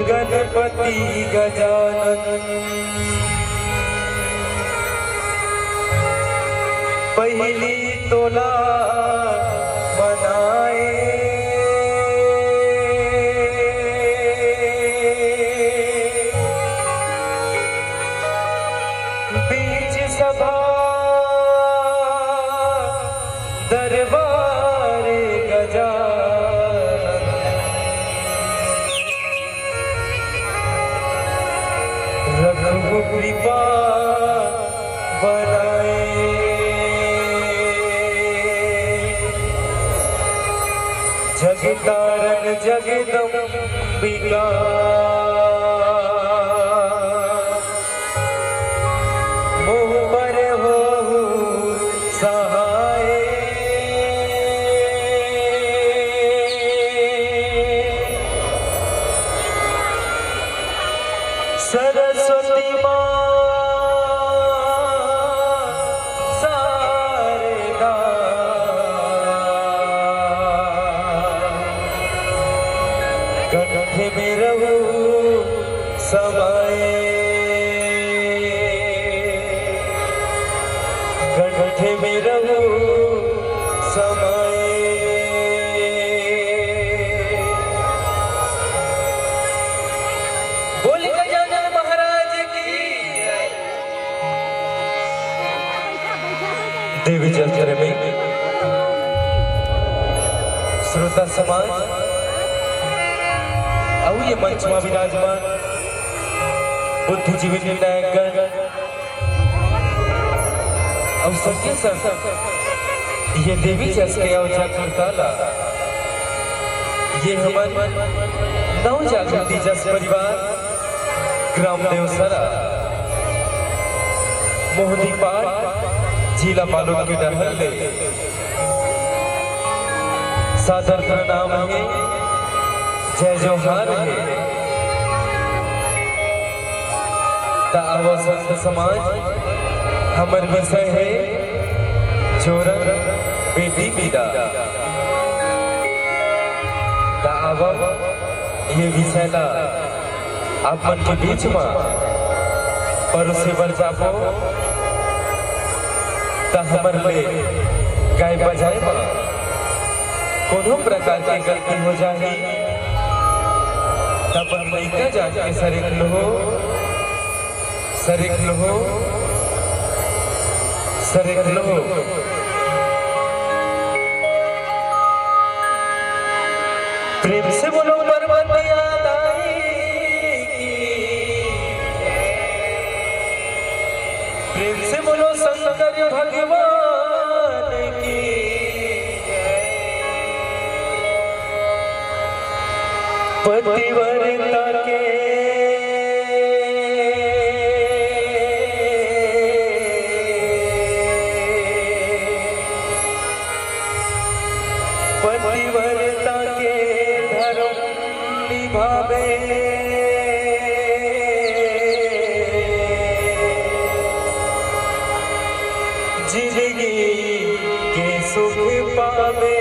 गणपति गजानन पहली तोला बनाए बीच सभा दरबार गजानन रघु कृपा बनाए जगतारण जगदम्बिका मोह पर हो सहाय सरस्वती माँ शारदा कंठ में रहू समाए कंठ में रहू समाए बोली गजानन महाराज की देवी चंद्र में श्रोता समाज और ये मंच में विराजमान बुद्धिजीवी निर्णायक और सबके साथ ये देवी जस के अवजा करताला ये हमारे नव जागृति जस परिवार ग्राम देवसरा मोहनी पाठ जिला बालोद के डरहले सादर प्रणाम है जय जोहार है दावा संत समाज हमर विषय है जोरन बेटी विदा दावा ये विषय ला आप मन के बीच में परोसे बर जापो ता हमर ले गाय बजाए में कोनो प्रकार की गलती हो जाए तब लइका जाके सरेख लो सरेख लो प्रेम से बोलो पर्वत याद आई प्रेम से बोलो शंकर भगवान की पतिव्रता के पतिव्रता के धर्म निभावे जिंदगी के सुख पावे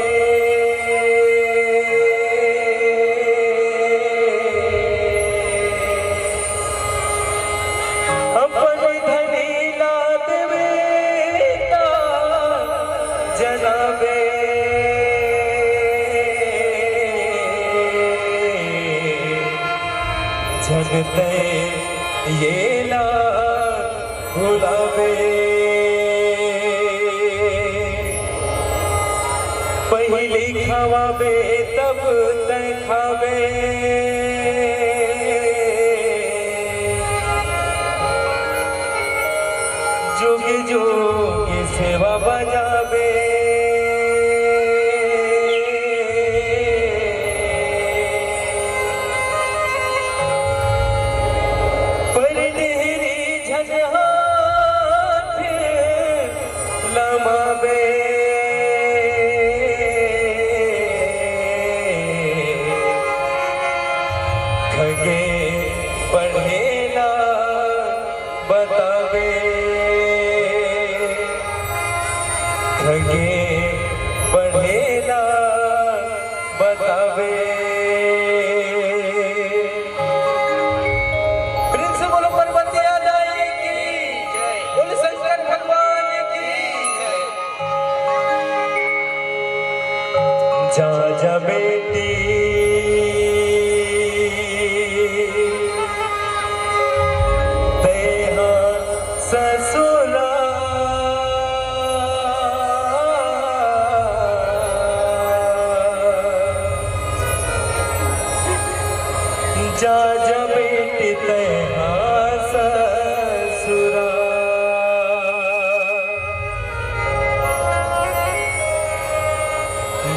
जनाबे जगते ये ना भुलावे पहली खावे तब तय खावे जुग जुग सेवा बजावे लमावे खगे पढ़ेला बतावे ससुरा जा जा बेटी तेहा ससुरा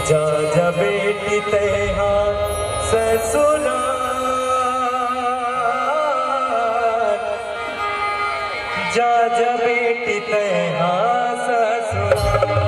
जा जा बेटी तेहा ससुरा जा जा बेटी तेहा ससुरा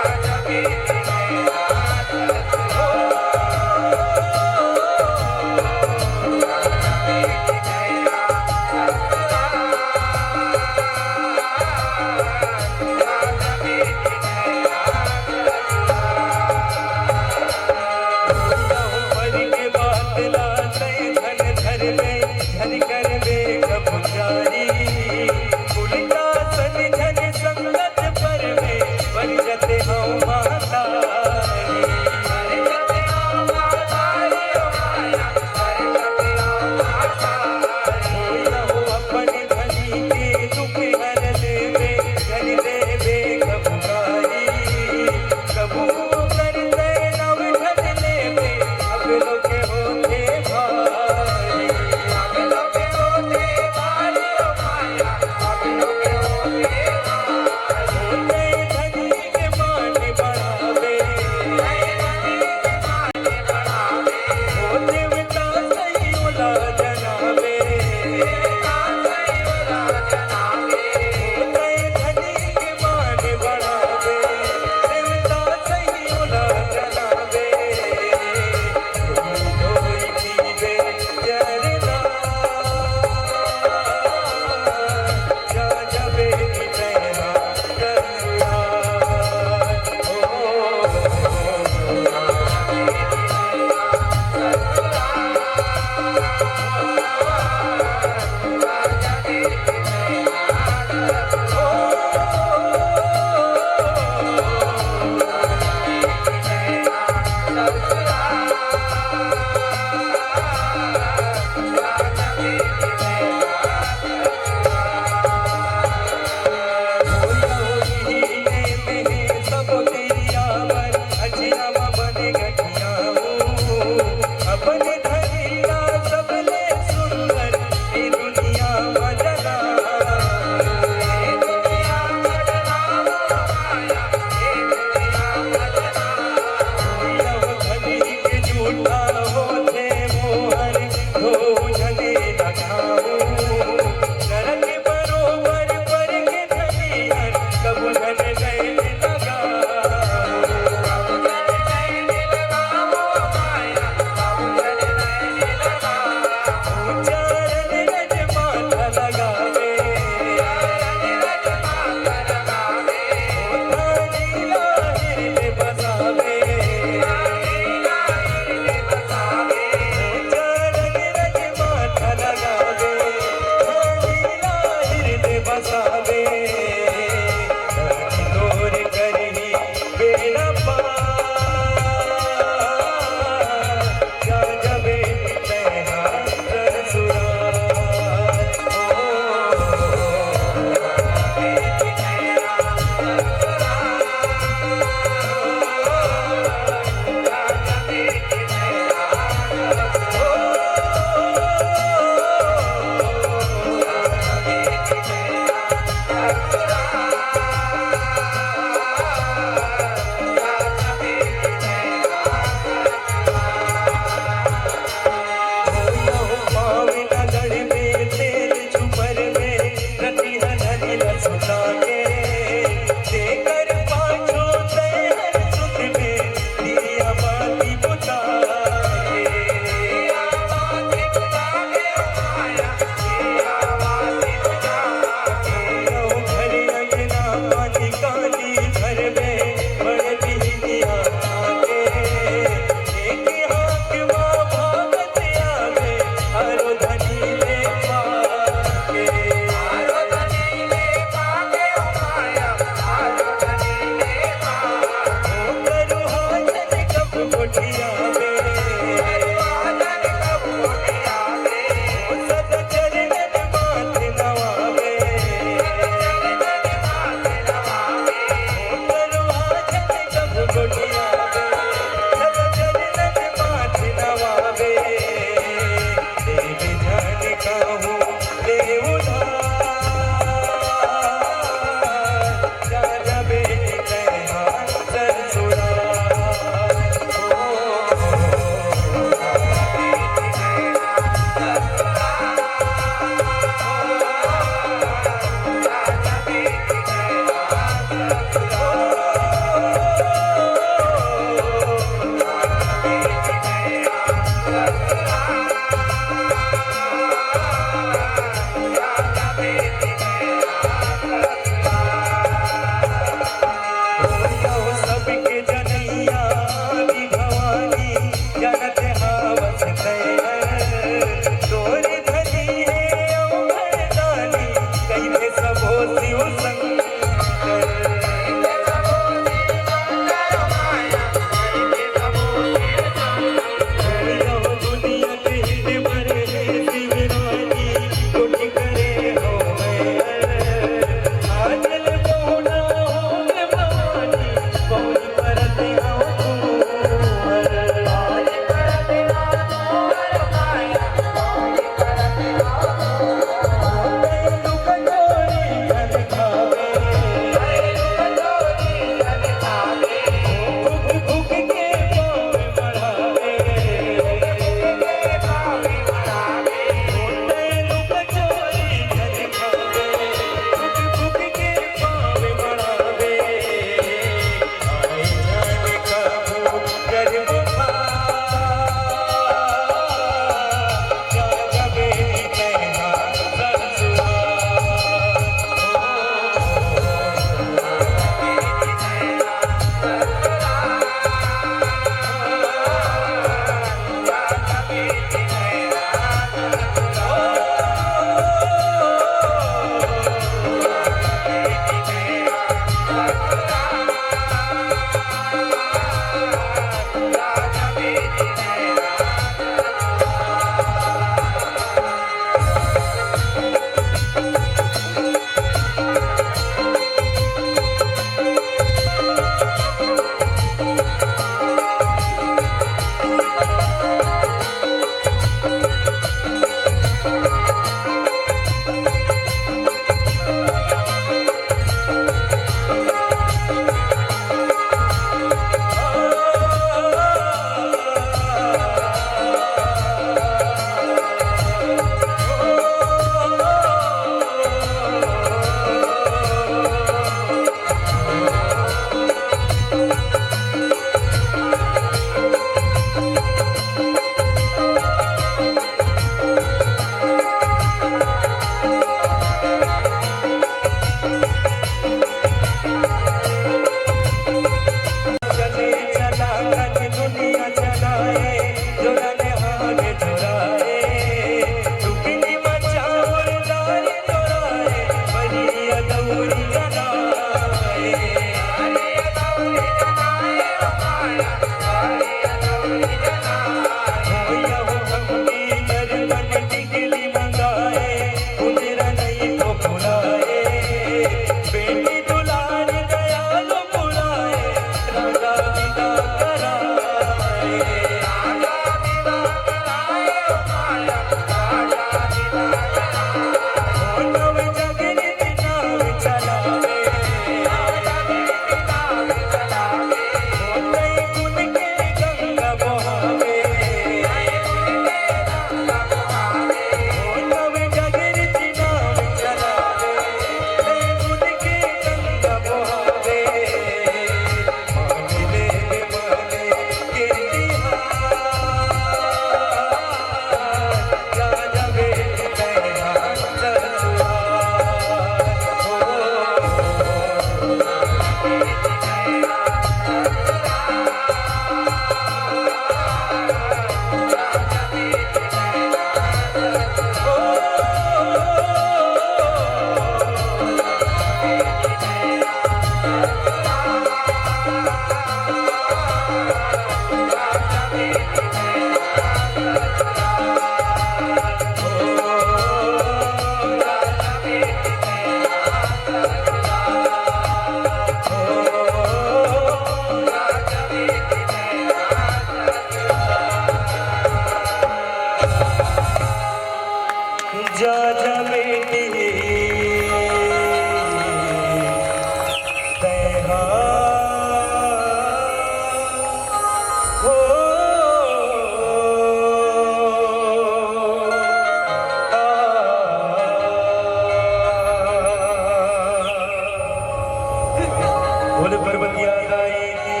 बोले पर्वतिया दाई की,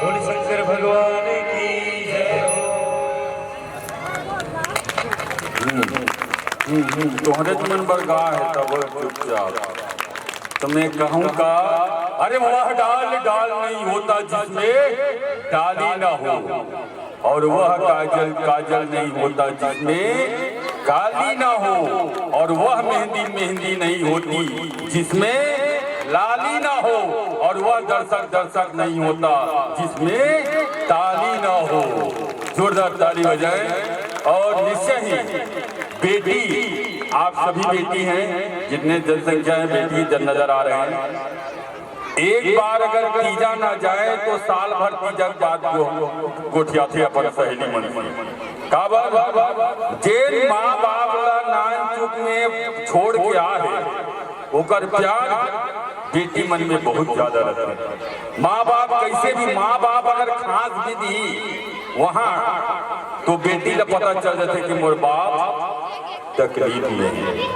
बोले शंकर भगवान की जय हो। तुम्हारे तो मन पर गा है तब चुपचाप तो मैं कहूँगा, अरे वह डाल डाल नहीं होता जिसमें डाली ना हो, और वह काजल काजल नहीं होता जिसमें काली ना हो, और वह मेहंदी मेहंदी नहीं होती जिसमें लाली ना हो, और वह दर्शक दर्शक नहीं होता जिसमें ताली ना हो। जोरदार ताली बजाएं। और निश्चय ही बेटी, आप सभी बेटी हैं, जितने जनसंख्या है बेटी जन नजर आ रहे हैं। एक बार अगर तीजा ना जाए तो साल भर तीजा बाद गोठिया थे अपन सहेली मन जेन माँ बाप ला नान चुक में छोड़ के आ है, ओकर प्यार बेटी मन में बहुत ज्यादा रहता है। माँ बाप कैसे भी, माँ बाप अगर खास भी दी वहाँ तो बेटी ला पता चल जाते कि मोर बाप तकलीफ में है।